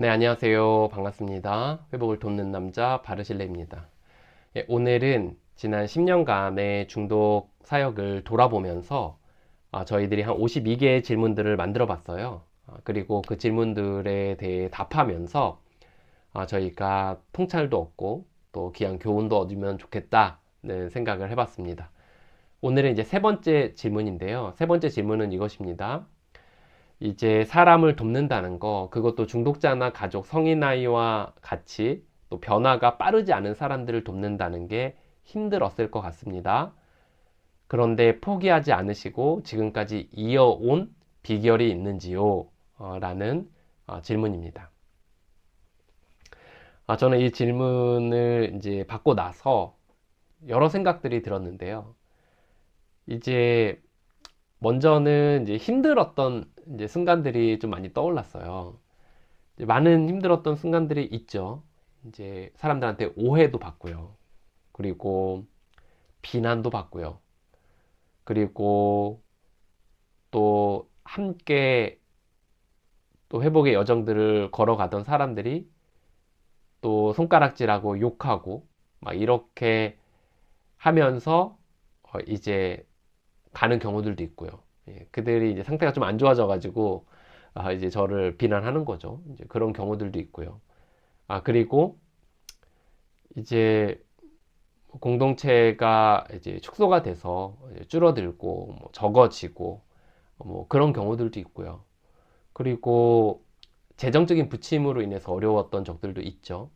네, 안녕하세요. 반갑습니다. 회복을 돕는 남자 바르실레입니다. 오늘은 지난 10년간의 중독 사역을 돌아보면서 저희들이 한 52개의 질문들을 만들어 봤어요. 그리고 그 질문들에 대해 답하면서 저희가 통찰도 얻고 또 귀한 교훈도 얻으면 좋겠다는 생각을 해봤습니다. 오늘은 이제 세 번째 질문인데요. 세 번째 질문은 이것입니다. 이제 사람을 돕는다는 거, 그것도 중독자나 가족, 성인 아이와 같이 또 변화가 빠르지 않은 사람들을 돕는다는 게 힘들었을 것 같습니다. 그런데 포기하지 않으시고 지금까지 이어온 비결이 있는지요? 라는 질문입니다. 저는 이 질문을 이제 받고 나서 여러 생각들이 들었는데요. 이제 먼저는 이제 힘들었던 이제 순간들이 좀 많이 떠올랐어요. 이제 많은 힘들었던 순간들이 있죠. 이제 사람들한테 오해도 받고요. 그리고 비난도 받고요. 그리고 또 함께 또 회복의 여정들을 걸어가던 사람들이 또 손가락질하고 욕하고 막 이렇게 하면서 이제 가는 경우들도 있고요. 그들이 이제 상태가 좀 안 좋아져 가지고 이제 저를 비난하는 거죠. 이제 그런 경우들도 있고요. 그리고 이제 공동체가 이제 축소가 돼서 이제 줄어들고 뭐 적어지고 뭐 그런 경우들도 있고요. 그리고 재정적인 부침으로 인해서 어려웠던 적들도 있죠.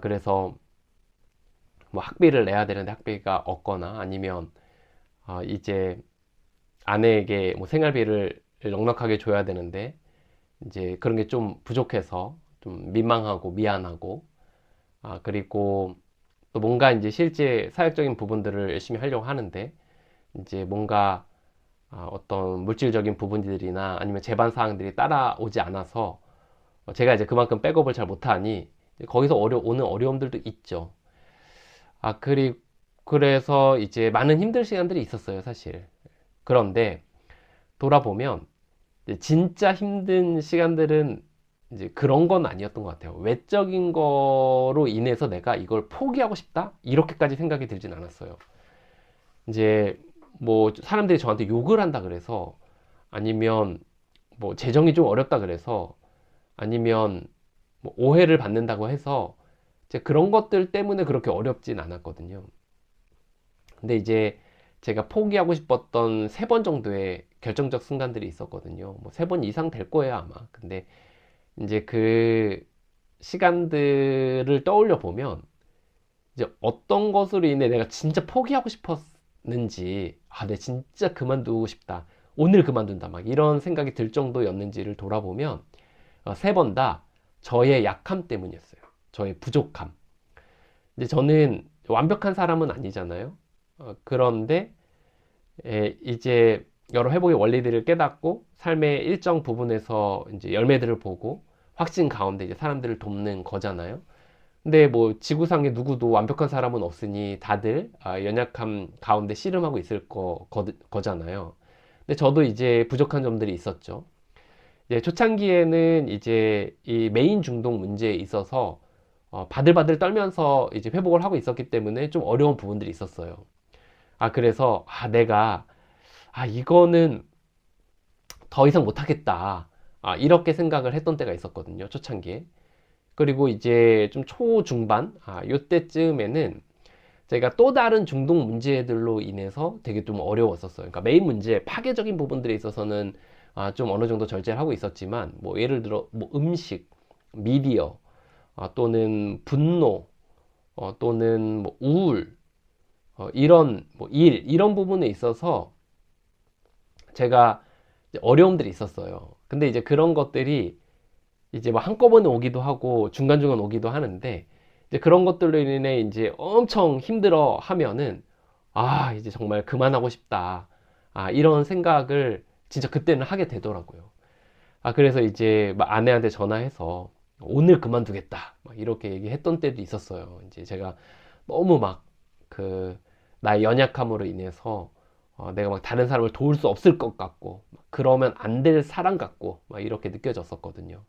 그래서 뭐 학비를 내야 되는데 학비가 없거나 아니면 이제 아내에게 뭐 생활비를 넉넉하게 줘야 되는데 이제 그런 게 좀 부족해서 좀 민망하고 미안하고 그리고 또 뭔가 이제 실제 사역적인 부분들을 열심히 하려고 하는데 이제 뭔가 어떤 물질적인 부분들이나 아니면 제반 사항들이 따라오지 않아서 제가 이제 그만큼 백업을 잘 못하니 거기서 오는 어려움들도 있죠. 그래서 이제 많은 힘든 시간들이 있었어요, 사실. 그런데 돌아보면 진짜 힘든 시간들은 이제 그런 건 아니었던 것 같아요. 외적인 거로 인해서 내가 이걸 포기하고 싶다? 이렇게까지 생각이 들진 않았어요. 이제 뭐 사람들이 저한테 욕을 한다 그래서 아니면 뭐 재정이 좀 어렵다 그래서 아니면 뭐 오해를 받는다고 해서 이제 그런 것들 때문에 그렇게 어렵진 않았거든요. 근데 이제 제가 포기하고 싶었던 3번 정도의 결정적 순간들이 있었거든요. 뭐 3번 이상 될 거예요, 아마. 근데 이제 그 시간들을 떠올려 보면 이제 어떤 것으로 인해 내가 진짜 포기하고 싶었는지, 내 진짜 그만두고 싶다. 오늘 그만둔다. 막 이런 생각이 들 정도였는지를 돌아보면 3번 다 저의 약함 때문이었어요. 저의 부족함. 이제 저는 완벽한 사람은 아니잖아요. 그런데 이제 여러 회복의 원리들을 깨닫고 삶의 일정 부분에서 이제 열매들을 보고 확신 가운데 이제 사람들을 돕는 거잖아요. 근데 뭐 지구상에 누구도 완벽한 사람은 없으니 다들 연약함 가운데 씨름하고 있을 거잖아요. 근데 저도 이제 부족한 점들이 있었죠. 이제 초창기에는 이제 이 메인 중독 문제에 있어서 바들바들 떨면서 이제 회복을 하고 있었기 때문에 좀 어려운 부분들이 있었어요. 그래서 내가 이거는 더 이상 못하겠다. 이렇게 생각을 했던 때가 있었거든요. 초창기에. 그리고 이제 좀 초중반, 요때쯤에는 제가 또 다른 중독 문제들로 인해서 되게 좀 어려웠었어요. 그러니까 메인 문제, 파괴적인 부분들에 있어서는 좀 어느 정도 절제를 하고 있었지만, 뭐 예를 들어 뭐 음식, 미디어, 또는 분노, 또는 뭐 우울, 이런 뭐 이런 부분에 있어서 제가 어려움들이 있었어요. 근데 이제 그런 것들이 이제 뭐 한꺼번에 오기도 하고 중간중간 오기도 하는데 이제 그런 것들로 인해 이제 엄청 힘들어 하면은 이제 정말 그만하고 싶다. 이런 생각을 진짜 그때는 하게 되더라고요. 그래서 이제 막 아내한테 전화해서 오늘 그만두겠다. 막 이렇게 얘기했던 때도 있었어요. 이제 제가 너무 막 그 나의 연약함으로 인해서 내가 막 다른 사람을 도울 수 없을 것 같고 그러면 안 될 사람 같고 막 이렇게 느껴졌었거든요.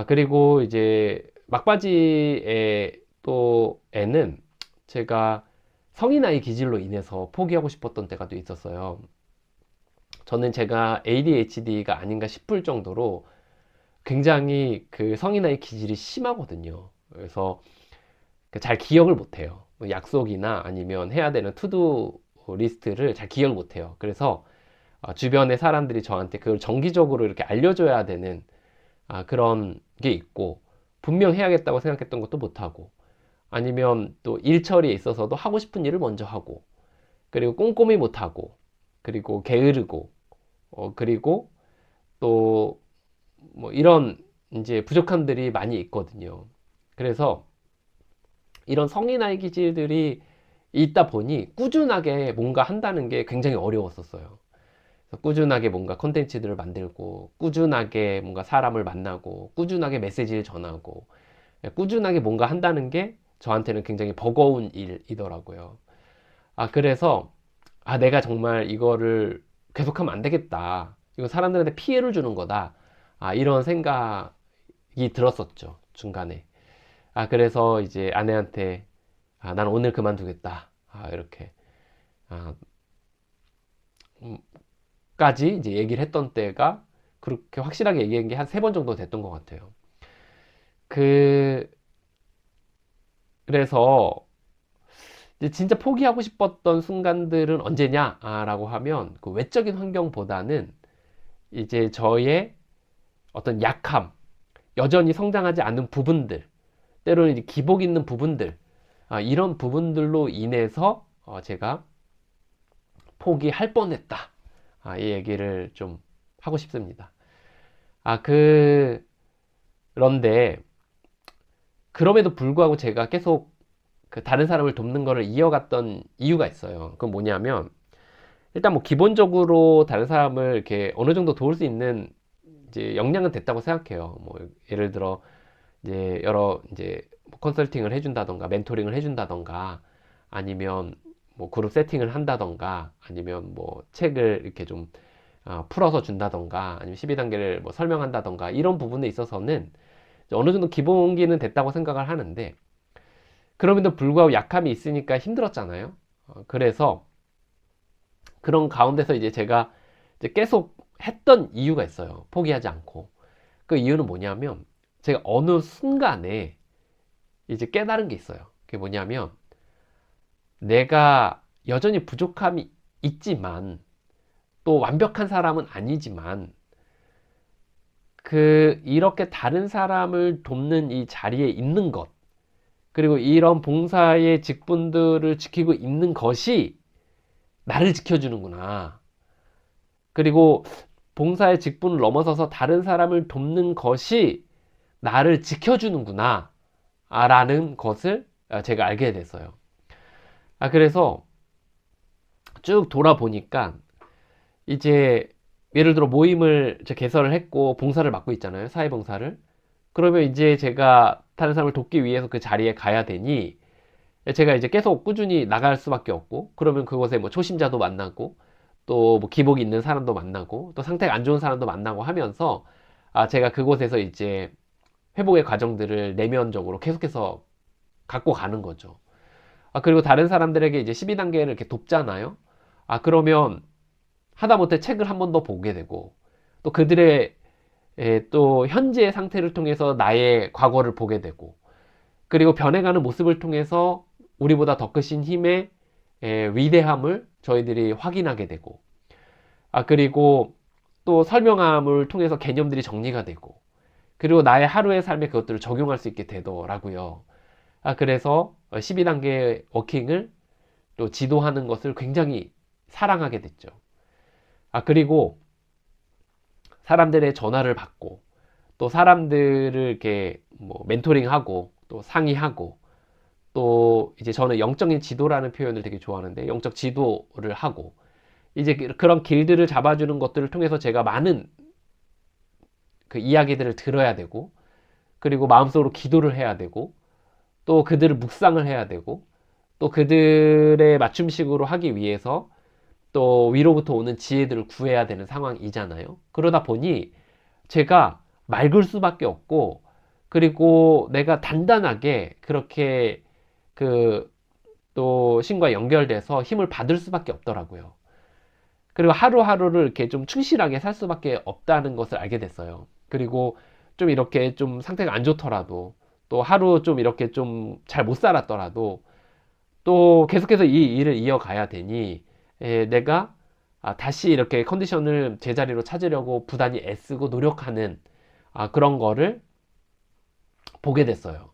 그리고 이제 막바지에 또 애는 제가 성인 나이 기질로 인해서 포기하고 싶었던 때가 또 있었어요. 저는 제가 ADHD가 아닌가 싶을 정도로 굉장히 그 성인 나이 기질이 심하거든요. 그래서 잘 기억을 못해요. 약속이나 아니면 해야 되는 투두 리스트를 잘 기억을 못해요. 그래서 주변의 사람들이 저한테 그걸 정기적으로 이렇게 알려줘야 되는 그런 게 있고, 분명 해야겠다고 생각했던 것도 못하고, 아니면 또 일 처리에 있어서도 하고 싶은 일을 먼저 하고, 그리고 꼼꼼히 못하고, 그리고 게으르고, 그리고 또 뭐 이런 이제 부족함들이 많이 있거든요. 그래서 이런 성인 나이 기질들이 있다 보니 꾸준하게 뭔가 한다는 게 굉장히 어려웠었어요. 꾸준하게 뭔가 콘텐츠들을 만들고, 꾸준하게 뭔가 사람을 만나고, 꾸준하게 메시지를 전하고, 꾸준하게 뭔가 한다는 게 저한테는 굉장히 버거운 일이더라고요. 그래서 내가 정말 이거를 계속하면 안 되겠다. 이거 사람들한테 피해를 주는 거다. 이런 생각이 들었었죠, 중간에. 그래서 이제 아내한테 난 오늘 그만두겠다. 이렇게 음, 까지 이제 얘기를 했던 때가, 그렇게 확실하게 얘기한 게 한 3번 정도 됐던 것 같아요. 그 그래서 이제 진짜 포기하고 싶었던 순간들은 언제냐라고 하면, 그 외적인 환경보다는 이제 저의 어떤 약함, 여전히 성장하지 않은 부분들, 때로는 이제 기복 있는 부분들, 이런 부분들로 인해서 제가 포기할 뻔했다. 이 얘기를 좀 하고 싶습니다. 그런데 그럼에도 불구하고 제가 계속 그 다른 사람을 돕는 거를 이어갔던 이유가 있어요. 그건 뭐냐면, 일단 뭐 기본적으로 다른 사람을 이렇게 어느 정도 도울 수 있는 이제 역량은 됐다고 생각해요. 뭐 예를 들어 이제 여러 이제 뭐 컨설팅을 해준다던가, 멘토링을 해준다던가, 아니면 뭐 그룹 세팅을 한다던가, 아니면 뭐 책을 이렇게 좀 풀어서 준다던가, 아니면 12단계를 뭐 설명한다던가, 이런 부분에 있어서는 어느 정도 기본기는 됐다고 생각을 하는데, 그럼에도 불구하고 약함이 있으니까 힘들었잖아요. 그래서 그런 가운데서 이제 제가 이제 계속 했던 이유가 있어요. 포기하지 않고. 그 이유는 뭐냐면, 제가 어느 순간에 이제 깨달은 게 있어요. 그게 뭐냐면, 내가 여전히 부족함이 있지만, 또 완벽한 사람은 아니지만, 이렇게 다른 사람을 돕는 이 자리에 있는 것, 그리고 이런 봉사의 직분들을 지키고 있는 것이 나를 지켜주는구나. 그리고 봉사의 직분을 넘어서서 다른 사람을 돕는 것이 나를 지켜주는구나. 라는 것을 제가 알게 됐어요. 그래서 쭉 돌아보니까, 이제 예를 들어 모임을 개설을 했고 봉사를 맡고 있잖아요. 사회봉사를. 그러면 이제 제가 다른 사람을 돕기 위해서 그 자리에 가야 되니, 제가 이제 계속 꾸준히 나갈 수밖에 없고, 그러면 그곳에 뭐 초심자도 만나고, 또 뭐 기복이 있는 사람도 만나고, 또 상태가 안 좋은 사람도 만나고 하면서, 제가 그곳에서 이제 회복의 과정들을 내면적으로 계속해서 갖고 가는 거죠. 그리고 다른 사람들에게 이제 12단계를 이렇게 돕잖아요. 그러면 하다못해 책을 한 번 더 보게 되고, 또 그들의 또 현재의 상태를 통해서 나의 과거를 보게 되고, 그리고 변해가는 모습을 통해서 우리보다 더 크신 힘의 위대함을 저희들이 확인하게 되고, 그리고 또 설명함을 통해서 개념들이 정리가 되고, 그리고 나의 하루의 삶에 그것들을 적용할 수 있게 되더라고요. 그래서 12단계 워킹을 또 지도하는 것을 굉장히 사랑하게 됐죠. 그리고 사람들의 전화를 받고, 또 사람들을 이렇게 뭐 멘토링하고, 또 상의하고, 또 이제 저는 영적인 지도라는 표현을 되게 좋아하는데, 영적 지도를 하고, 이제 그런 길들을 잡아주는 것들을 통해서 제가 많은 그 이야기들을 들어야 되고, 그리고 마음속으로 기도를 해야 되고, 또 그들을 묵상을 해야 되고, 또 그들의 맞춤식으로 하기 위해서 또 위로부터 오는 지혜들을 구해야 되는 상황이잖아요. 그러다 보니 제가 맑을 수밖에 없고, 그리고 내가 단단하게 그렇게 또 신과 연결돼서 힘을 받을 수밖에 없더라고요. 그리고 하루하루를 이렇게 좀 충실하게 살 수밖에 없다는 것을 알게 됐어요. 그리고 좀 이렇게 좀 상태가 안 좋더라도, 또 하루 좀 이렇게 좀 잘 못 살았더라도 또 계속해서 이 일을 이어가야 되니, 내가 다시 이렇게 컨디션을 제자리로 찾으려고 부단히 애쓰고 노력하는 그런 거를 보게 됐어요.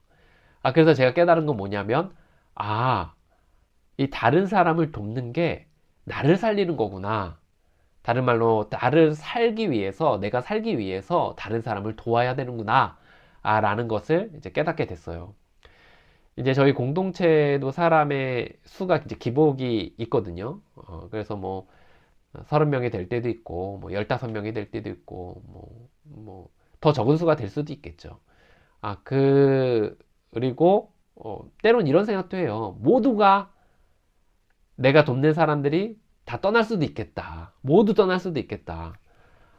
그래서 제가 깨달은 건 뭐냐면, 이 다른 사람을 돕는 게 나를 살리는 거구나. 다른 말로 나를 살기 위해서, 내가 살기 위해서 다른 사람을 도와야 되는구나 라는 것을 이제 깨닫게 됐어요. 이제 저희 공동체도 사람의 수가 이제 기복이 있거든요. 그래서 뭐 30명이 될 때도 있고, 뭐 15명이 될 때도 있고, 뭐 더 적은 수가 될 수도 있겠죠. 그리고 때론 이런 생각도 해요. 모두가, 내가 돕는 사람들이 다 떠날 수도 있겠다. 모두 떠날 수도 있겠다.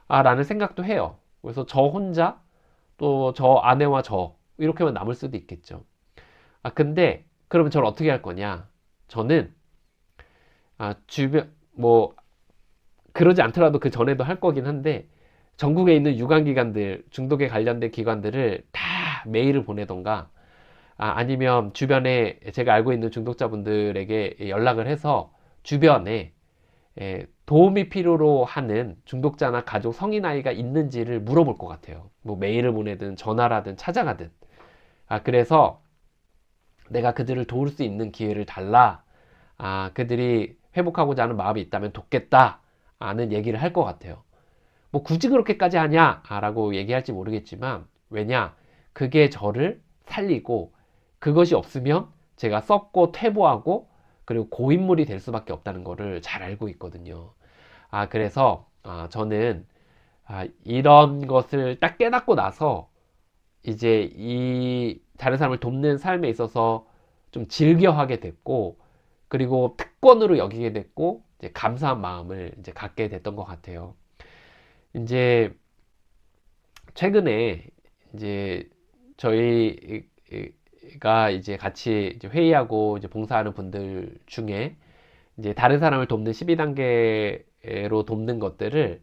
라는 생각도 해요. 그래서 저 혼자, 또 저 아내와 저, 이렇게만 남을 수도 있겠죠. 근데, 그러면 저를 어떻게 할 거냐? 저는, 주변, 그러지 않더라도 그 전에도 할 거긴 한데, 전국에 있는 유관기관들, 중독에 관련된 기관들을 다 메일을 보내던가, 아니면 주변에 제가 알고 있는 중독자분들에게 연락을 해서 주변에 도움이 필요로 하는 중독자나 가족 성인 아이가 있는지를 물어볼 것 같아요. 뭐 메일을 보내든 전화라든 찾아가든. 그래서 내가 그들을 도울 수 있는 기회를 달라. 그들이 회복하고자 하는 마음이 있다면 돕겠다. 는 얘기를 할 것 같아요. 뭐 굳이 그렇게까지 하냐? 라고 얘기할지 모르겠지만, 왜냐? 그게 저를 살리고, 그것이 없으면 제가 썩고 퇴보하고, 그리고 고인물이 될 수밖에 없다는 거를 잘 알고 있거든요. 그래서 저는 이런 것을 딱 깨닫고 나서 이제 이 다른 사람을 돕는 삶에 있어서 좀 즐겨하게 됐고, 그리고 특권으로 여기게 됐고, 이제 감사한 마음을 이제 갖게 됐던 것 같아요. 이제 최근에 이제 저희가 이제 같이 이제 회의하고 이제 봉사하는 분들 중에 이제 다른 사람을 돕는 12단계로 돕는 것들을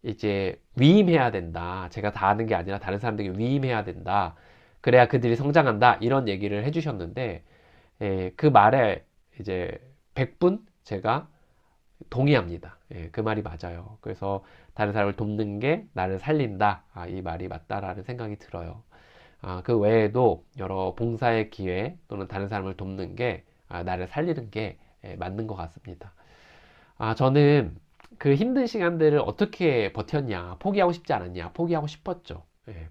이제 위임해야 된다. 제가 다 하는 게 아니라 다른 사람들에게 위임해야 된다. 그래야 그들이 성장한다. 이런 얘기를 해주셨는데, 그 말에 이제 100분 제가 동의합니다. 그 말이 맞아요. 그래서 다른 사람을 돕는 게 나를 살린다. 이 말이 맞다라는 생각이 들어요. 그 외에도 여러 봉사의 기회 또는 다른 사람을 돕는 게 나를 살리는 게 맞는 것 같습니다. 저는 그 힘든 시간들을 어떻게 버텼냐, 포기하고 싶지 않았냐, 포기하고 싶었죠.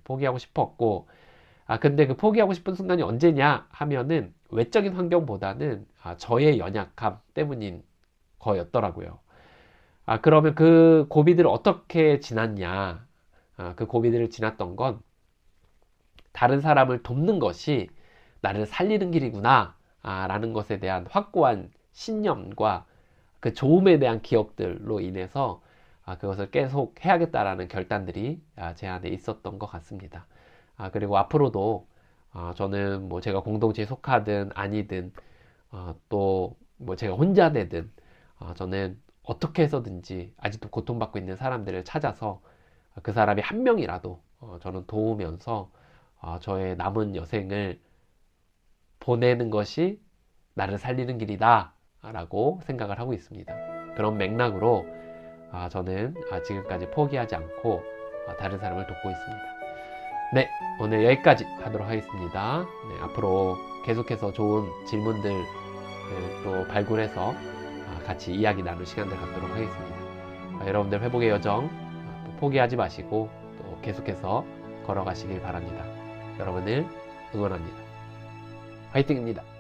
포기하고 싶었고, 근데 그 포기하고 싶은 순간이 언제냐 하면은 외적인 환경보다는 저의 연약함 때문인 거였더라고요. 그러면 그 고비들을 어떻게 지났냐? 그 고비들을 지났던 건 다른 사람을 돕는 것이 나를 살리는 길이구나, 라는 것에 대한 확고한 신념과 그 좋음에 대한 기억들로 인해서 그것을 계속 해야겠다라는 결단들이 제 안에 있었던 것 같습니다. 그리고 앞으로도 저는 뭐 제가 공동체에 속하든 아니든 또 뭐 제가 혼자 되든 저는 어떻게 해서든지 아직도 고통받고 있는 사람들을 찾아서 그 사람이 한 명이라도 저는 도우면서 저의 남은 여생을 보내는 것이 나를 살리는 길이다 라고 생각을 하고 있습니다. 그런 맥락으로 저는 지금까지 포기하지 않고 다른 사람을 돕고 있습니다. 네, 오늘 여기까지 하도록 하겠습니다. 네, 앞으로 계속해서 좋은 질문들 또 발굴해서 같이 이야기 나눌 시간들 갖도록 하겠습니다. 여러분들 회복의 여정 또 포기하지 마시고 또 계속해서 걸어가시길 바랍니다. 여러분을 응원합니다. 화이팅입니다.